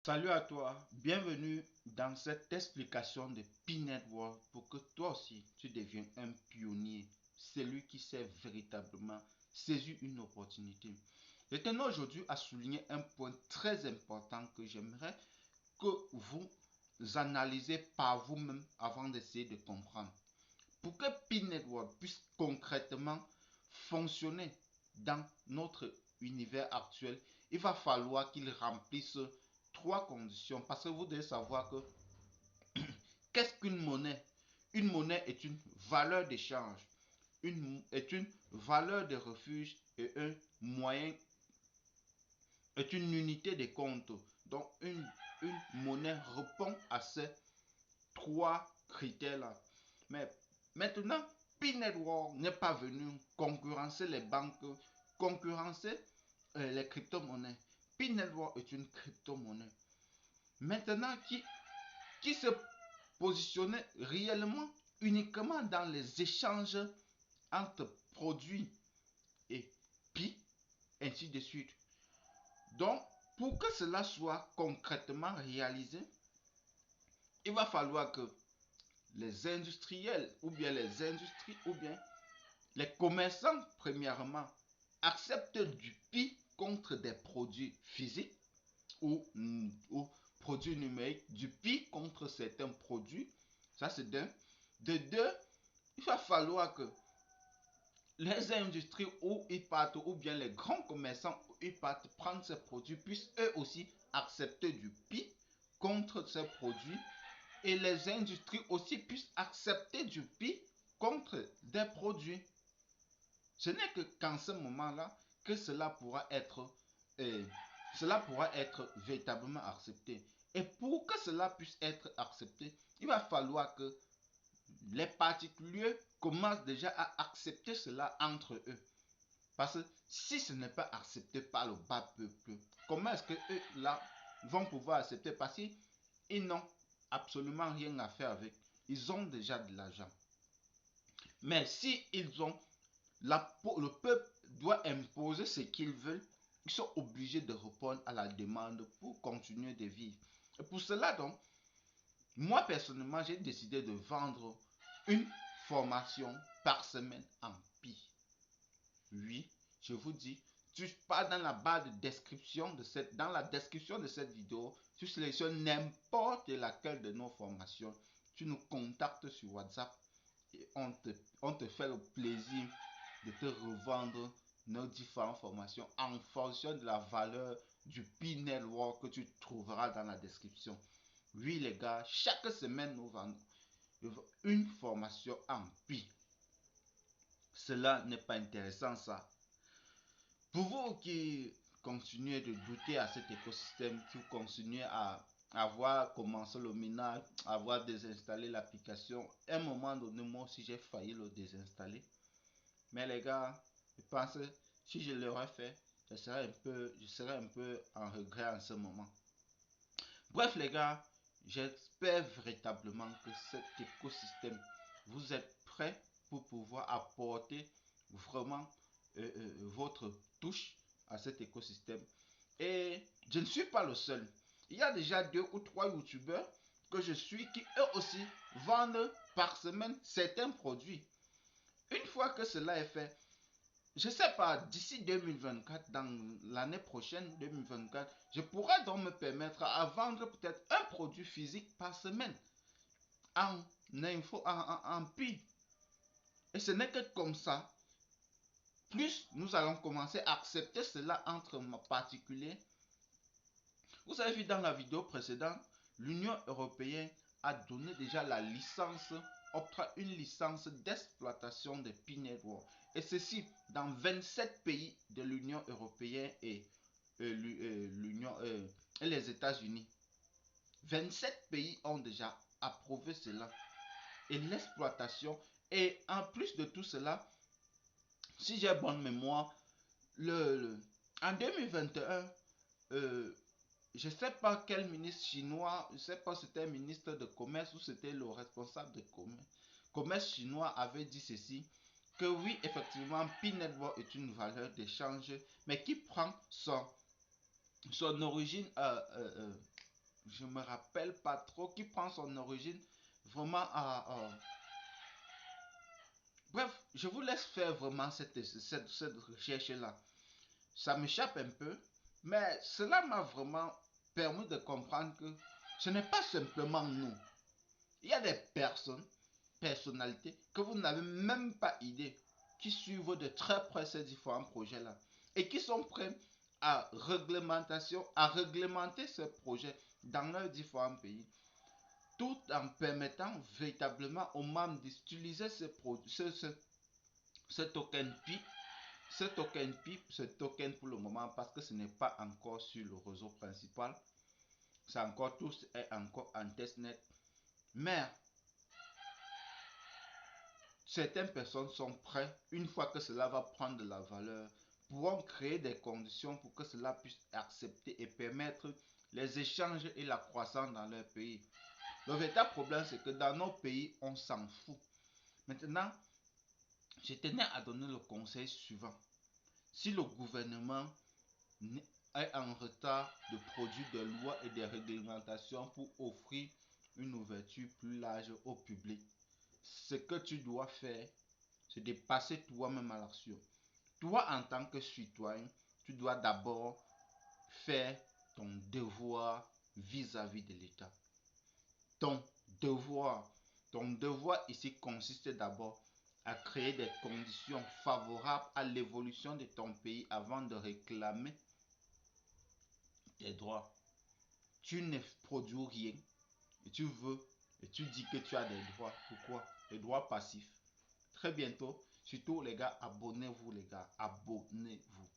Salut à toi, bienvenue dans cette explication de P-Network pour que toi aussi tu deviennes un pionnier, celui qui sait véritablement saisir une opportunité. Je tenais aujourd'hui à souligner un point très important que j'aimerais que vous analysez par vous-même avant d'essayer de comprendre. Pour que P-Network puisse concrètement fonctionner dans notre univers actuel, il va falloir qu'il remplisse trois conditions. Parce que vous devez savoir que qu'est-ce qu'une monnaie? Une monnaie est une valeur d'échange, est une valeur de refuge et un moyen, est une unité de compte. Donc une monnaie répond à ces trois critères-là. Mais maintenant, P-Network n'est pas venu concurrencer les banques, concurrencer les crypto-monnaies. P-Network est une crypto-monnaie. Maintenant, qui se positionnait réellement uniquement dans les échanges entre produits et prix, ainsi de suite. Donc, pour que cela soit concrètement réalisé, il va falloir que les industriels ou bien les industries ou bien les commerçants, premièrement, acceptent du prix contre des produits physiques ou produits numériques, du prix contre certains produits. Ça, c'est d'un. De deux, il va falloir que les industries où ils partent ou bien les grands commerçants où ils partent prendre ces produits puissent eux aussi accepter du prix contre ces produits et les industries aussi puissent accepter du prix contre des produits. Ce n'est que qu'en ce moment-là que cela pourra être véritablement accepté. Et pour que cela puisse être accepté, il va falloir que les particuliers commencent déjà à accepter cela entre eux. Parce que si ce n'est pas accepté par le bas peuple, comment est-ce que eux là vont pouvoir accepter? Parce qu'ils n'ont absolument rien à faire avec. Ils ont déjà de l'argent. Mais si ils ont le peuple doit imposer ce qu'ils veulent, ils sont obligés de répondre à la demande pour continuer de vivre. Et pour cela donc, moi personnellement, j'ai décidé de vendre une formation par semaine en pi. Oui, je vous dis, tu pars dans la barre de description dans la description de cette vidéo, tu sélectionnes n'importe laquelle de nos formations, tu nous contactes sur WhatsApp et on te fait le plaisir de te revendre nos différentes formations en fonction de la valeur du P-Network que tu trouveras dans la description. Oui les gars, chaque semaine nous vendons une formation en Pi. Cela n'est pas intéressant ça. Pour vous qui continuez de douter à cet écosystème, qui continuez à avoir commencé le minage, à avoir désinstallé l'application, à un moment donné, moi aussi j'ai failli le désinstaller. Mais les gars, je pense que si je l'aurais fait, je serais un peu en regret en ce moment. Bref les gars, j'espère véritablement que cet écosystème, vous êtes prêts pour pouvoir apporter vraiment votre touche à cet écosystème. Et je ne suis pas le seul. Il y a déjà 2 ou 3 youtubeurs que je suis qui eux aussi vendent par semaine certains produits. Une fois que cela est fait, je sais pas, d'ici 2024, dans l'année prochaine, 2024, je pourrais donc me permettre à vendre peut-être un produit physique par semaine en info, en pi. Et ce n'est que comme ça, plus nous allons commencer à accepter cela entre particuliers. Vous avez vu dans la vidéo précédente, l'Union européenne a donné déjà la licence, octroie une licence d'exploitation de P-Network. Et ceci dans 27 pays de l'Union européenne et les États-Unis. 27 pays ont déjà approuvé cela. Et l'exploitation, et en plus de tout cela, si j'ai bonne mémoire, en 2021, je ne sais pas quel ministre chinois, je ne sais pas si c'était un ministre de commerce ou c'était le responsable de commerce chinois avait dit ceci, que oui, effectivement, P-Network est une valeur d'échange, mais qui prend son origine je me rappelle pas trop, qui prend son origine vraiment à... Bref, je vous laisse faire vraiment cette recherche-là. Ça m'échappe un peu, mais cela m'a vraiment permis de comprendre que ce n'est pas simplement nous. Il y a des personnes, personnalités, que vous n'avez même pas idée, qui suivent de très près ces différents projets-là et qui sont prêts à réglementer ces projets dans leurs différents pays, tout en permettant véritablement aux membres d'utiliser ce token PIP, ce token pour le moment, parce que ce n'est pas encore sur le réseau principal, c'est encore tous est encore en testnet, mais certaines personnes sont prêtes, une fois que cela va prendre de la valeur, pourront créer des conditions pour que cela puisse accepter et permettre les échanges et la croissance dans leur pays. Le véritable problème, c'est que dans nos pays, on s'en fout. Maintenant, je tenais à donner le conseil suivant. Si le gouvernement est en retard de produire des lois et des réglementations pour offrir une ouverture plus large au public, ce que tu dois faire, c'est de passer toi-même à l'action. Toi, en tant que citoyen, tu dois d'abord faire ton devoir vis-à-vis de l'État. Ton devoir. Ton devoir ici consiste d'abord à créer des conditions favorables à l'évolution de ton pays avant de réclamer tes droits. Tu ne produis rien et tu veux et tu dis que tu as des droits. Pourquoi? Les droits passifs. Très bientôt, surtout les gars, abonnez-vous les gars, abonnez-vous.